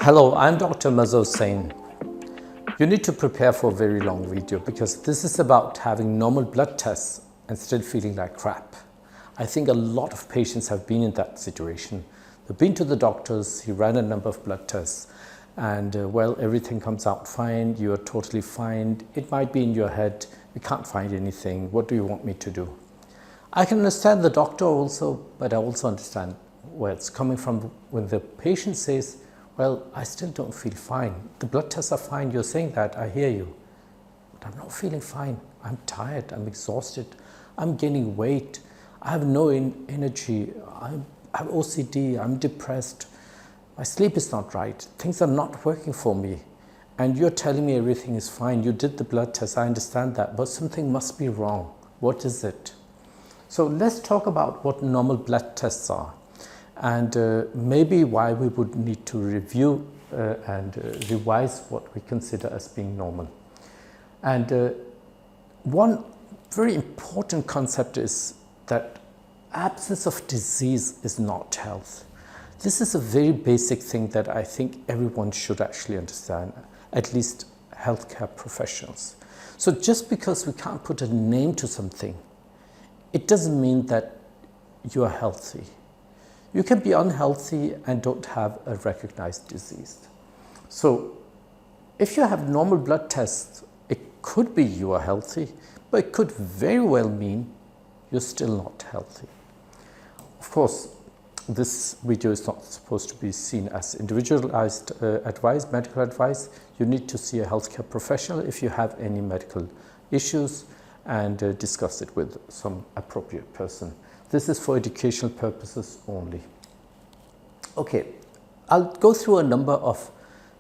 Hello, I'm Dr. Mazhar Hussain. You need to prepare for a very long video because this is about having normal blood tests and still feeling like crap. I think a lot of patients have been in that situation. They've been to the doctors, he ran a number of blood tests and well, everything comes out fine, you're totally fine. It might be in your head, you can't find anything, what do you want me to do? I can understand the doctor also, but I also understand where it's coming from when the patient says, well, I still don't feel fine. The blood tests are fine, you're saying that, I hear you. But I'm not feeling fine. I'm tired, I'm exhausted, I'm gaining weight, I have no energy, I have OCD, I'm depressed, my sleep is not right, things are not working for me. And you're telling me everything is fine, you did the blood test, I understand that, but something must be wrong. What is it? So let's talk about what normal blood tests are. And maybe why we would need to review and revise what we consider as being normal. And one very important concept is that absence of disease is not health. This is a very basic thing that I think everyone should actually understand, at least healthcare professionals. So just because we can't put a name to something, it doesn't mean that you are healthy. You can be unhealthy and don't have a recognized disease. So if you have normal blood tests, it could be you are healthy, but it could very well mean you're still not healthy. Of course, this video is not supposed to be seen as individualized advice, medical advice. You need to see a healthcare professional if you have any medical issues and discuss it with some appropriate person. This is for educational purposes only. Okay, I'll go through a number of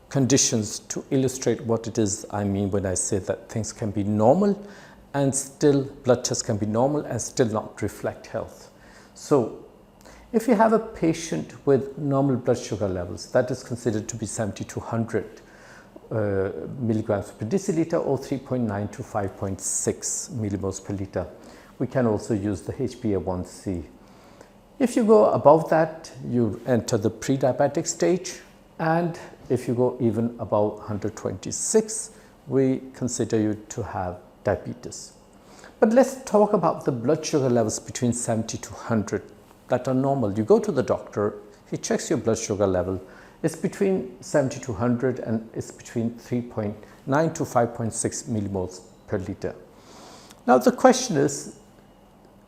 conditions to illustrate what it is I mean when I say that things can be normal and still, blood tests can be normal and still not reflect health. So, if you have a patient with normal blood sugar levels, that is considered to be 70 to 100 milligrams per deciliter or 3.9 to 5.6 millimoles per liter. We can also use the HbA1c. If you go above that, you enter the pre-diabetic stage, and if you go even above 126, we consider you to have diabetes. But let's talk about the blood sugar levels between 70 to 100 that are normal. You go to the doctor, he checks your blood sugar level. It's between 70 to 100 and it's between 3.9 to 5.6 millimoles per liter. Now the question is,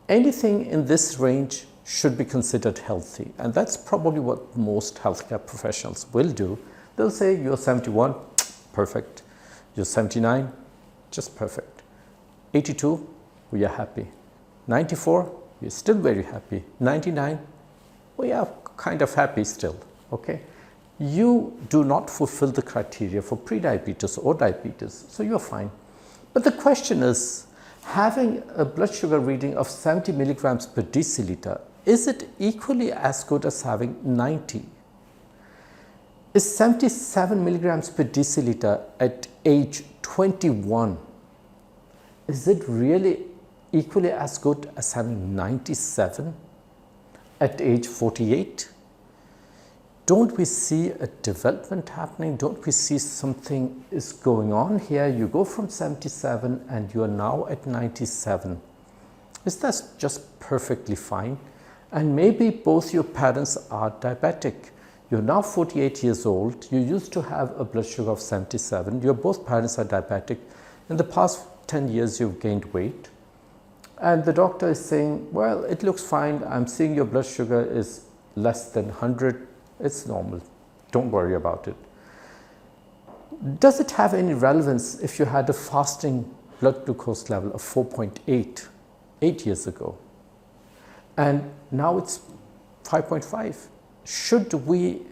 anything in this range should be considered healthy, and that's probably what most healthcare professionals will do. They'll say you're 71, perfect. You're 79, just perfect. 82, we are happy. 94, we're still very happy. 99, we are kind of happy still, okay? You do not fulfill the criteria for prediabetes or diabetes, so you're fine. But the question is, having a blood sugar reading of 70 milligrams per deciliter, is it equally as good as having 90? Is 77 milligrams per deciliter at age 21, is it really equally as good as having 97 at age 48? Don't we see a development happening? Don't we see something is going on here? You go from 77 and you are now at 97. Is that just perfectly fine? And maybe both your parents are diabetic. You're now 48 years old. You used to have a blood sugar of 77. Your both parents are diabetic. In the past 10 years, you've gained weight. And the doctor is saying, well, it looks fine. I'm seeing your blood sugar is less than 100. It's normal. Don't worry about it. Does it have any relevance if you had a fasting blood glucose level of 4.8 8 years ago? And now it's 5.5. Should we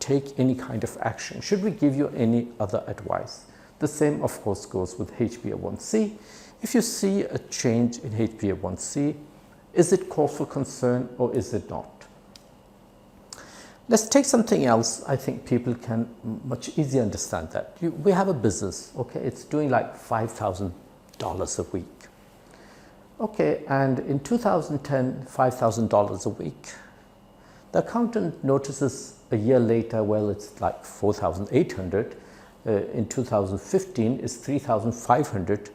take any kind of action? Should we give you any other advice? The same, of course, goes with HbA1c. If you see a change in HbA1c, is it cause for concern or is it not? Let's take something else. I think people can much easier understand that. We have a business, okay? It's doing like $5,000 a week. Okay, and in 2010, $5,000 a week. The accountant notices a year later, well, it's like 4,800. In 2015, it's 3,500.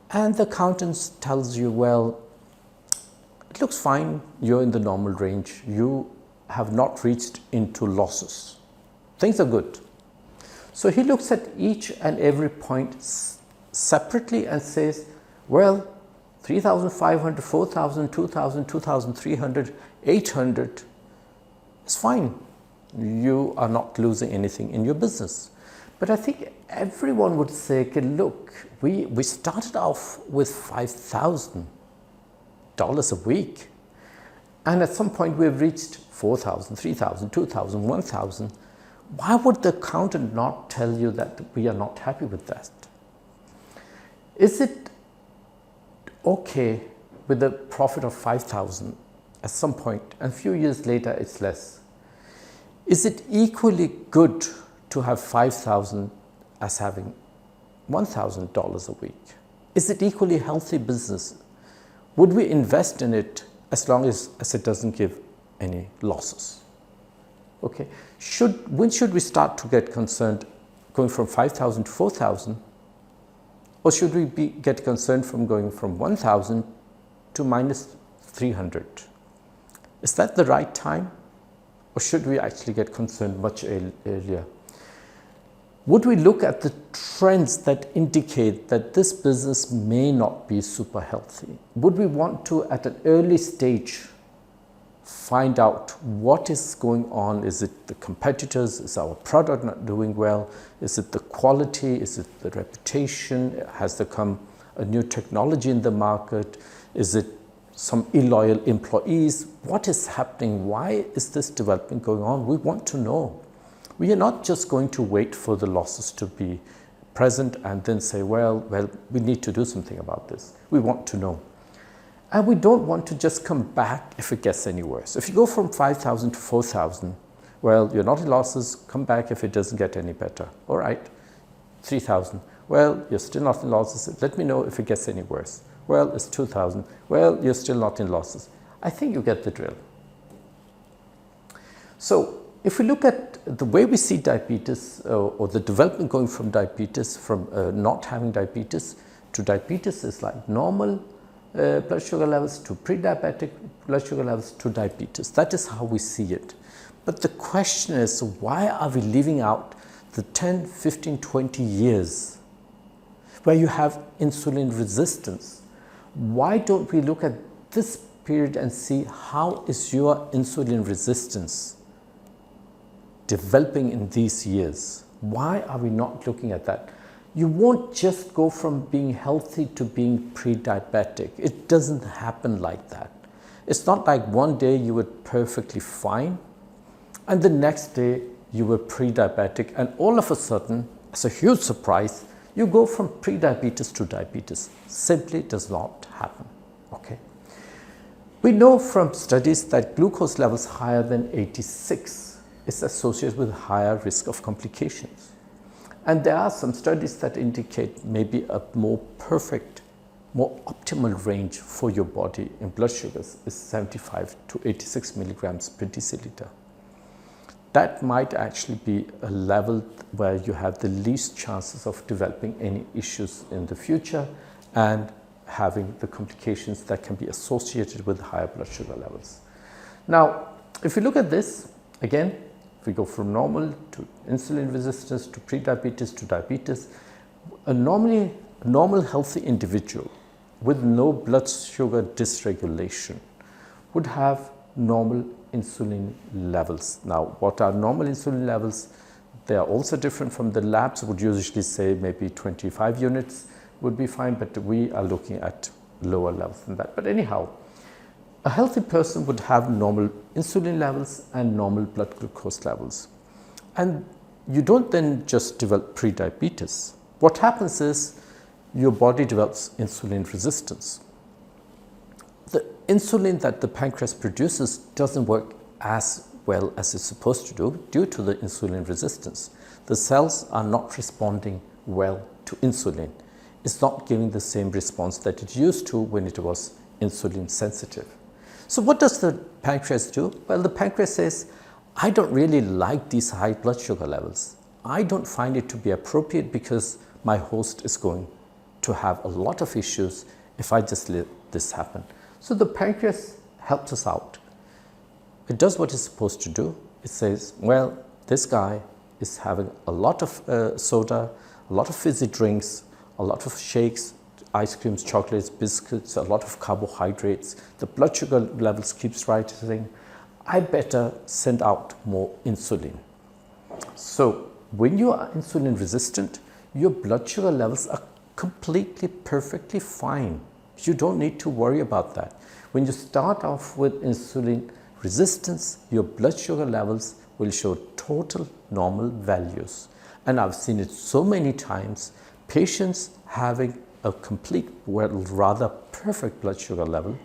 And the accountant tells you, well, it looks fine. You're in the normal range. You have not reached into losses. Things are good. So he looks at each and every point separately and says, well, 3,500, 4,000, 2,000, 2,300, 800 is fine. You are not losing anything in your business. But I think everyone would say, okay, look, we started off with $5,000 a week. And at some point we've reached 4,000, 3,000, 2,000, 1,000. Why would the accountant not tell you that we are not happy with that? Is it okay with a profit of 5,000 at some point, and a few years later it's less? Is it equally good to have 5,000 as having $1,000 a week? Is it equally healthy business? Would we invest in it as long as it doesn't give any losses? Okay, when should we start to get concerned going from 5,000 to 4,000? Or should we get concerned from going from 1,000 to minus 300? Is that the right time? Or should we actually get concerned much earlier? Would we look at the trends that indicate that this business may not be super healthy? Would we want to, at an early stage, find out what is going on? Is it the competitors? Is our product not doing well? Is it the quality? Is it the reputation? Has there come a new technology in the market? Is it some illoyal employees? What is happening? Why is this development going on? We want to know. We are not just going to wait for the losses to be present and then say, well, we need to do something about this. We want to know. And we don't want to just come back if it gets any worse. If you go from 5,000 to 4,000, well, you're not in losses, come back if it doesn't get any better. All right, 3,000, well, you're still not in losses. Let me know if it gets any worse. Well, it's 2,000. Well, you're still not in losses. I think you get the drill. So if we look at the way we see diabetes or the development going from diabetes, from not having diabetes to diabetes is like normal blood sugar levels to pre-diabetic blood sugar levels to diabetes. That is how we see it. But the question is, why are we leaving out the 10, 15, 20 years where you have insulin resistance? Why don't we look at this period and see how is your insulin resistance developing in these years? Why are we not looking at that? You won't just go from being healthy to being pre-diabetic. It doesn't happen like that. It's not like one day you were perfectly fine and the next day you were pre-diabetic and all of a sudden, as a huge surprise, you go from pre-diabetes to diabetes. Simply does not happen. Okay. We know from studies that glucose levels higher than 86 is associated with higher risk of complications. And there are some studies that indicate maybe a more perfect, more optimal range for your body in blood sugars is 75 to 86 milligrams per deciliter. That might actually be a level where you have the least chances of developing any issues in the future and having the complications that can be associated with higher blood sugar levels. Now, if you look at this, again, if we go from normal to insulin resistance to pre-diabetes to diabetes, a normal healthy individual with no blood sugar dysregulation would have normal insulin levels. Now, what are normal insulin levels? They are also different from the labs. Would usually say maybe 25 units would be fine, but we are looking at lower levels than that. But anyhow, a healthy person would have normal insulin levels and normal blood glucose levels. And you don't then just develop pre-diabetes. What happens is your body develops insulin resistance. The insulin that the pancreas produces doesn't work as well as it's supposed to do due to the insulin resistance. The cells are not responding well to insulin. It's not giving the same response that it used to when it was insulin sensitive. So what does the pancreas do? Well, the pancreas says, I don't really like these high blood sugar levels. I don't find it to be appropriate because my host is going to have a lot of issues if I just let this happen. So the pancreas helps us out. It does what it's supposed to do. It says, well, this guy is having a lot of soda, a lot of fizzy drinks, a lot of shakes, ice creams, chocolates, biscuits, a lot of carbohydrates. The blood sugar levels keeps rising. I better send out more insulin. So when you are insulin resistant, your blood sugar levels are completely, perfectly fine. You don't need to worry about that. When you start off with insulin resistance, your blood sugar levels will show total normal values. And I've seen it so many times, patients having a complete, well, rather perfect blood sugar level,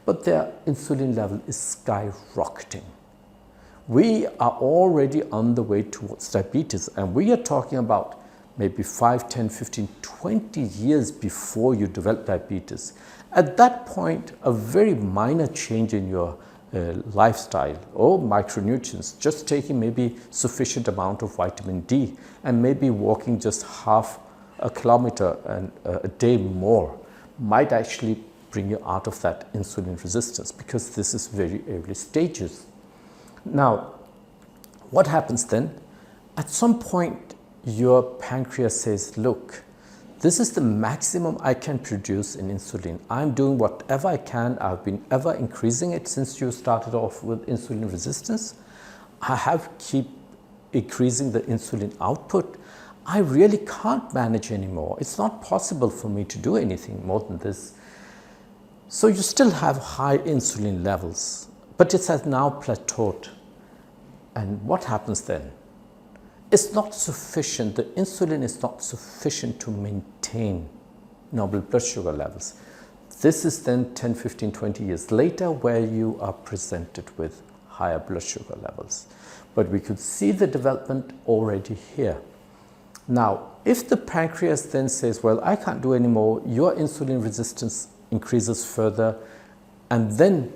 but their insulin level is skyrocketing. We are already on the way towards diabetes, and we are talking about maybe 5, 10, 15, 20 years before you develop diabetes. At that point, a very minor change in your lifestyle or micronutrients, just taking maybe sufficient amount of vitamin D and maybe walking just half a kilometer and a day more might actually bring you out of that insulin resistance, because this is very early stages. Now, what happens then? At some point, your pancreas says, look, this is the maximum I can produce in insulin. I'm doing whatever I can. I've been ever increasing it since you started off with insulin resistance. I have keep increasing the insulin output. I really can't manage anymore. It's not possible for me to do anything more than this. So you still have high insulin levels, but it has now plateaued. And what happens then? It's not sufficient. The insulin is not sufficient to maintain normal blood sugar levels. This is then 10, 15, 20 years later where you are presented with higher blood sugar levels. But we could see the development already here. Now, if the pancreas then says, well, I can't do anymore, your insulin resistance increases further, and then